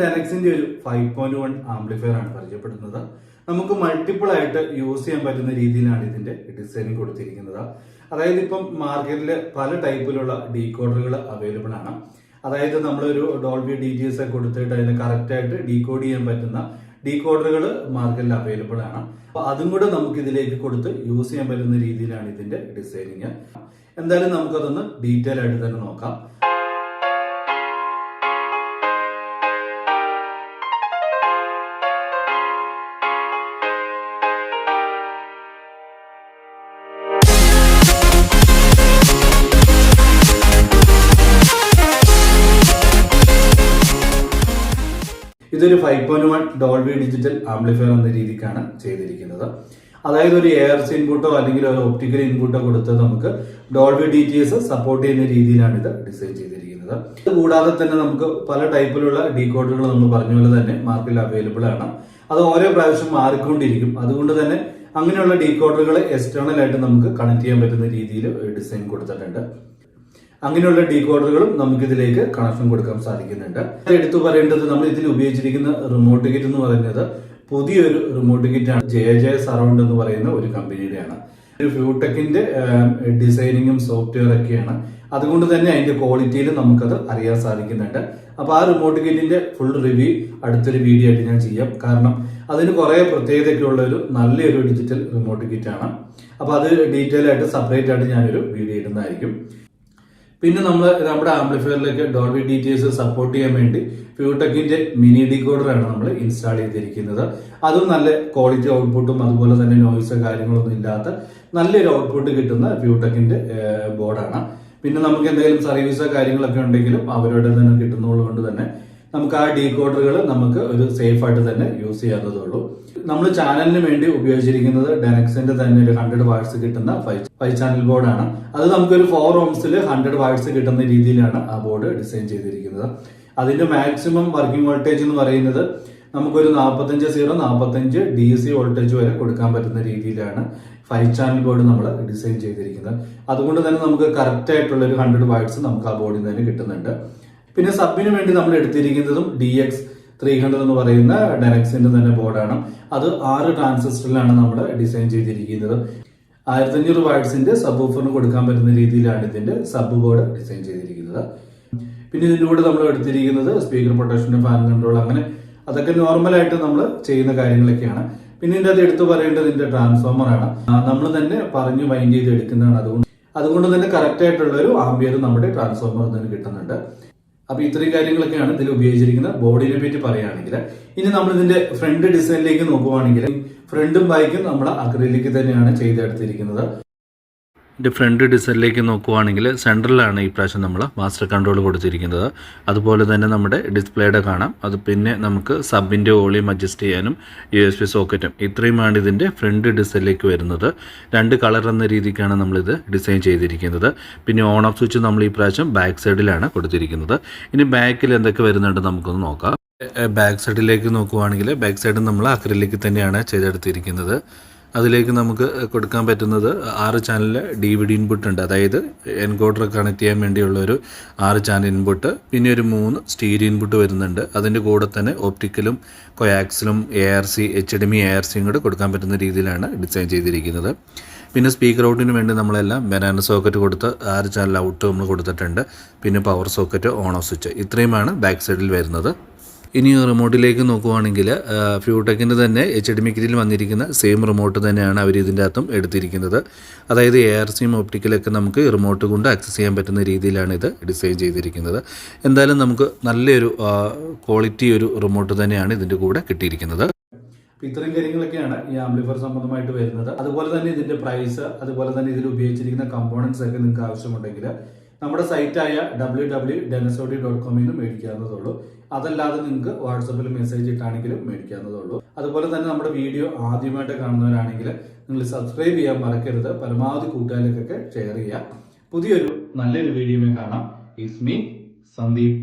ഡെനക്സിന്റെ ഒരു 5.1 ആംപ്ലിഫയർ ആണ് പരിചയപ്പെടുന്നത്. നമുക്ക് മൾട്ടിപ്പിൾ ആയിട്ട് യൂസ് ചെയ്യാൻ പറ്റുന്ന രീതിയിലാണ് ഇതിന്റെ ഡിസൈനിങ് കൊടുത്തിരിക്കുന്നത്. അതായത് ഇപ്പം മാർക്കറ്റിൽ പല ടൈപ്പിലുള്ള ഡീകോഡറുകൾ അവൈലബിൾ ആണ്. അതായത് നമ്മളൊരു ഡോൾബി DTS ഒക്കെ കൊടുത്തിട്ട് അതിനെ കറക്റ്റ് ആയിട്ട് ഡീകോഡ് ചെയ്യാൻ പറ്റുന്ന ഡീകോഡറുകൾ മാർക്കറ്റിൽ അവൈലബിൾ ആണ്. അപ്പൊ അതും കൂടെ നമുക്ക് ഇതിലേക്ക് കൊടുത്ത് യൂസ് ചെയ്യാൻ പറ്റുന്ന രീതിയിലാണ് ഇതിന്റെ ഡിസൈനിങ്. എന്തായാലും നമുക്കതൊന്ന് ഡീറ്റെയിൽ ആയിട്ട് തന്നെ നോക്കാം. ഇതൊരു 5.1 ഡോൾബി ഡിജിറ്റൽ ആംപ്ലിഫയർ എന്ന രീതിക്കാണ് ചെയ്തിരിക്കുന്നത്. അതായത് ഒരു ARC ഇൻപുട്ടോ അല്ലെങ്കിൽ ഒരു ഒപ്റ്റിക്കൽ ഇൻപുട്ടോ കൊടുത്ത് നമുക്ക് ഡോൾബി DTS സപ്പോർട്ട് ചെയ്യുന്ന രീതിയിലാണ് ഇത് ഡിസൈൻ ചെയ്തിരിക്കുന്നത്. കൂടാതെ തന്നെ നമുക്ക് പല ടൈപ്പിലുള്ള ഡീകോഡറുകൾ നമ്മൾ പറഞ്ഞ പോലെ തന്നെ മാർക്കറ്റിൽ അവൈലബിൾ ആണ്. അത് ഓരോ പ്രാവശ്യം മാറിക്കൊണ്ടിരിക്കും. അതുകൊണ്ട് തന്നെ അങ്ങനെയുള്ള ഡീകോഡറുകൾ എക്സ്റ്റേണൽ ആയിട്ട് നമുക്ക് കണക്ട് ചെയ്യാൻ പറ്റുന്ന രീതിയിൽ ഡിസൈൻ കൊടുത്തിട്ടുണ്ട്. അങ്ങനെയുള്ള ഡീകോഡറുകളും നമുക്ക് ഇതിലേക്ക് കണക്ഷൻ കൊടുക്കാൻ സാധിക്കുന്നുണ്ട്. എടുത്തു പറയേണ്ടത്, നമ്മൾ ഇതിൽ ഉപയോഗിച്ചിരിക്കുന്ന റിമോട്ട് കിറ്റ് എന്ന് പറയുന്നത് പുതിയൊരു റിമോട്ട് കിറ്റ് ആണ്. JJ സറൗണ്ട് എന്ന് പറയുന്ന ഒരു കമ്പനിയുടെയാണ്. ഒരു ഫ്യൂടെക്കിന്റെ ഡിസൈനിങ്ങും സോഫ്റ്റ്വെയർ ഒക്കെയാണ്. അതുകൊണ്ട് തന്നെ അതിന്റെ ക്വാളിറ്റിയിൽ നമുക്കത് അറിയാൻ സാധിക്കുന്നുണ്ട്. അപ്പൊ ആ റിമോട്ട് കിറ്റിന്റെ ഫുൾ റിവ്യൂ അടുത്തൊരു വീഡിയോ ആയിട്ട് ഞാൻ ചെയ്യാം. കാരണം അതിന് കുറെ പ്രത്യേകതയൊക്കെ ഉള്ള ഒരു നല്ലൊരു ഡിജിറ്റൽ റിമോട്ട് കിറ്റ് ആണ്. അപ്പൊ അത് ഡീറ്റെയിൽ ആയിട്ട് സെപ്പറേറ്റ് ആയിട്ട് ഞാനൊരു വീഡിയോ ഇടുന്നതായിരിക്കും. പിന്നെ നമ്മുടെ ആംപ്ലിഫയറിലേക്ക് ഡോൾബി DTS സപ്പോർട്ട് ചെയ്യാൻ വേണ്ടി ഫ്യൂടെക്കിന്റെ മിനി ഡീകോഡർ ആണ് നമ്മൾ ഇൻസ്റ്റാൾ ചെയ്തിരിക്കുന്നത്. അതും നല്ല ക്വാളിറ്റി ഔട്ട്പുട്ടും അതുപോലെ തന്നെ നോയ്സോ കാര്യങ്ങളൊന്നും ഇല്ലാത്ത നല്ലൊരു ഔട്ട്പുട്ട് കിട്ടുന്ന ഫ്യൂടെക്കിന്റെ ബോർഡാണ്. പിന്നെ നമുക്ക് എന്തെങ്കിലും സർവീസോ കാര്യങ്ങളൊക്കെ ഉണ്ടെങ്കിലും അവരുടെ തന്നെ കിട്ടുന്നതുകൊണ്ട് തന്നെ നമുക്ക് ആ ഡീകോഡറുകൾ നമുക്ക് ഒരു സേഫ് ആയിട്ട് തന്നെ യൂസ് ചെയ്യാവുന്നതുള്ളൂ. നമ്മൾ ചാനലിന് വേണ്ടി ഉപയോഗിച്ചിരിക്കുന്നത് ഡെനക്സിന്റെ തന്നെ ഒരു 100 വാട്ട്സ് കിട്ടുന്ന 5 ചാനൽ ബോർഡാണ്. അത് നമുക്കൊരു 4 ohmsൽ 100 വാട്ട്സ് കിട്ടുന്ന രീതിയിലാണ് ആ ബോർഡ് ഡിസൈൻ ചെയ്തിരിക്കുന്നത്. അതിന്റെ മാക്സിമം വർക്കിംഗ് വോൾട്ടേജ് എന്ന് പറയുന്നത് നമുക്കൊരു 45 DC വോൾട്ടേജ് വരെ കൊടുക്കാൻ പറ്റുന്ന രീതിയിലാണ് 5 ചാനൽ ബോർഡ് നമ്മൾ ഡിസൈൻ ചെയ്തിരിക്കുന്നത്. അതുകൊണ്ട് തന്നെ നമുക്ക് കറക്റ്റ് ആയിട്ടുള്ള ഒരു 100 വാട്ട്സ് നമുക്ക് ആ ബോർഡിൽ നിന്ന് തന്നെ കിട്ടുന്നുണ്ട്. പിന്നെ സബിന് വേണ്ടി നമ്മൾ എടുത്തിരിക്കുന്നതും DX300 എന്ന് പറയുന്ന ഡെനക്സിന്റെ തന്നെ ബോർഡാണ്. അത് 6 ട്രാൻസിസ്റ്ററിലാണ് നമ്മൾ ഡിസൈൻ ചെയ്തിരിക്കുന്നത്. 1500 വാട്ട്സിന്റെ സബ് വൂഫറിന് കൊടുക്കാൻ പറ്റുന്ന രീതിയിലാണ് ഇതിന്റെ സബ് ബോർഡ് ഡിസൈൻ ചെയ്തിരിക്കുന്നത്. പിന്നെ ഇതിന്റെ കൂടെ നമ്മൾ എടുത്തിരിക്കുന്നത് സ്പീക്കർ പ്രൊട്ടക്ഷൻ, ഫാൻ കൺട്രോൾ, അങ്ങനെ അതൊക്കെ നോർമൽ ആയിട്ട് നമ്മൾ ചെയ്യുന്ന കാര്യങ്ങളൊക്കെയാണ്. പിന്നെ ഇതിന്റെ അത് എടുത്തു പറയേണ്ടത് ഇതിന്റെ ട്രാൻസ്ഫോമർ ആണ്. നമ്മൾ തന്നെ പറഞ്ഞു വൈൻഡ് ചെയ്ത് എടുക്കുന്നതാണ്. അതുകൊണ്ട് തന്നെ കറക്റ്റ് ആയിട്ടുള്ള ഒരു ആംബിയർ നമ്മുടെ ട്രാൻസ്ഫോമർ തന്നെ കിട്ടുന്നുണ്ട്. അപ്പൊ ഇത്രയും കാര്യങ്ങളൊക്കെയാണ് ഇതിൽ ഉപയോഗിച്ചിരിക്കുന്ന ബോർഡിനെ പറ്റി പറയുകയാണെങ്കിൽ. ഇനി നമ്മൾ ഇതിന്റെ ഫ്രണ്ട് ഡിസൈനിലേക്ക് നോക്കുവാണെങ്കിൽ ഫ്രണ്ടും ബാക്കും നമ്മൾ അക്രിലിക് തന്നെയാണ് ചെയ്തെടുത്തിരിക്കുന്നത്. ഇതിൻ്റെ ഫ്രണ്ട് ഡിസൈനിലേക്ക് നോക്കുവാണെങ്കിൽ സെൻട്രലാണ് ഈ പ്രാവശ്യം നമ്മൾ മാസ്റ്റർ കൺട്രോൾ കൊടുത്തിരിക്കുന്നത്. അതുപോലെ തന്നെ നമ്മുടെ ഡിസ്പ്ലേയുടെ കാണാം. അത് പിന്നെ നമുക്ക് സബിൻ്റെ വോളിയം അഡ്ജസ്റ്റ് ചെയ്യാനും USB സോക്കറ്റും ഇത്രയുമാണ് ഇതിൻ്റെ ഫ്രണ്ട് ഡിസൈനിലേക്ക് വരുന്നത്. 2 കളർ എന്ന രീതിക്കാണ് നമ്മളിത് ഡിസൈൻ ചെയ്തിരിക്കുന്നത്. പിന്നെ ഓൺ ഓഫ് സ്വിച്ച് നമ്മൾ ഈ പ്രാവശ്യം ബാക്ക് സൈഡിലാണ് കൊടുത്തിരിക്കുന്നത്. ഇനി ബാക്കിൽ എന്തൊക്കെ വരുന്നുണ്ട് നമുക്കൊന്ന് നോക്കാം. ബാക്ക് സൈഡിലേക്ക് നോക്കുവാണെങ്കിൽ ബാക്ക് സൈഡ് നമ്മൾ അക്രിലിക് തന്നെയാണ് ചെയ്തെടുത്തിരിക്കുന്നത്. അതിലേക്ക് നമുക്ക് കൊടുക്കാൻ പറ്റുന്നത് 6 ചാനൽ DVD ഇൻപുട്ട് ഉണ്ട്. അതായത് എൻകോഡർ കണക്ട് ചെയ്യാൻ വേണ്ടിയുള്ള ഒരു 6 ചാനൽ ഇൻപുട്ട്, പിന്നെ ഒരു 3 സ്റ്റീരിയോ ഇൻപുട്ട് വരുന്നുണ്ട്. അതിൻ്റെ കൂടെ തന്നെ ഒപ്റ്റിക്കലും കൊയാക്സിലും ARC HDMI ARCയും കൂടെ കൊടുക്കാൻ പറ്റുന്ന രീതിയിലാണ് ഡിസൈൻ ചെയ്തിരിക്കുന്നത്. പിന്നെ സ്പീക്കർ ഔട്ടിന് വേണ്ടി നമ്മളെല്ലാം ബനാന സോക്കറ്റ് കൊടുത്ത് 6 ചാനൽ ഔട്ട് നമ്മൾ കൊടുത്തിട്ടുണ്ട്. പിന്നെ power socket, on off switch ഇത്രയുമാണ് ബാക്ക് സൈഡിൽ വരുന്നത്. ഇനി റിമോട്ടിലേക്ക് നോക്കുവാണെങ്കിൽ ഫ്യൂടെക്കിൻ്റെ തന്നെ HDMI കിറ്റിൽ വന്നിരിക്കുന്ന സെയിം റിമോട്ട് തന്നെയാണ് അവർ ഇതിൻ്റെ അകത്തും എടുത്തിരിക്കുന്നത്. അതായത് ARCയും ഒപ്റ്റിക്കലൊക്കെ നമുക്ക് റിമോട്ട് കൊണ്ട് ആക്സസ് ചെയ്യാൻ പറ്റുന്ന രീതിയിലാണ് ഇത് ഡിസൈൻ ചെയ്തിരിക്കുന്നത്. എന്തായാലും നമുക്ക് നല്ലൊരു ക്വാളിറ്റി ഒരു റിമോട്ട് തന്നെയാണ് ഇതിൻ്റെ കൂടെ കിട്ടിയിരിക്കുന്നത്. ഇത്രയും കാര്യങ്ങളൊക്കെയാണ് ഈ ആംപ്ലിഫയർ സംബന്ധമായിട്ട് വരുന്നത്. അതുപോലെ തന്നെ ഇതിന്റെ പ്രൈസ്, അതുപോലെ തന്നെ ഇതിൽ ഉപയോഗിച്ചിരിക്കുന്ന കമ്പോണൻസ് ഒക്കെ നിങ്ങൾക്ക് ആവശ്യമുണ്ടെങ്കിൽ നമ്മുടെ സൈറ്റായ www.denasodi.com മേടിക്കാവുന്നതുള്ളൂ. അതല്ലാതെ നിങ്ങൾക്ക് വാട്സപ്പിൽ മെസ്സേജ് ഇട്ടാണെങ്കിലും മേടിക്കാവുന്നതുള്ളൂ. അതുപോലെ തന്നെ നമ്മുടെ വീഡിയോ ആദ്യമായിട്ട് കാണുന്നവരാണെങ്കിൽ നിങ്ങൾ സബ്സ്ക്രൈബ് ചെയ്യാൻ മറക്കരുത്. പരമാവധി കൂട്ടുകാരിലേക്കൊക്കെ ഷെയർ ചെയ്യുക. പുതിയൊരു നല്ലൊരു വീഡിയോയിൽ കാണാം. It's me Sandeep.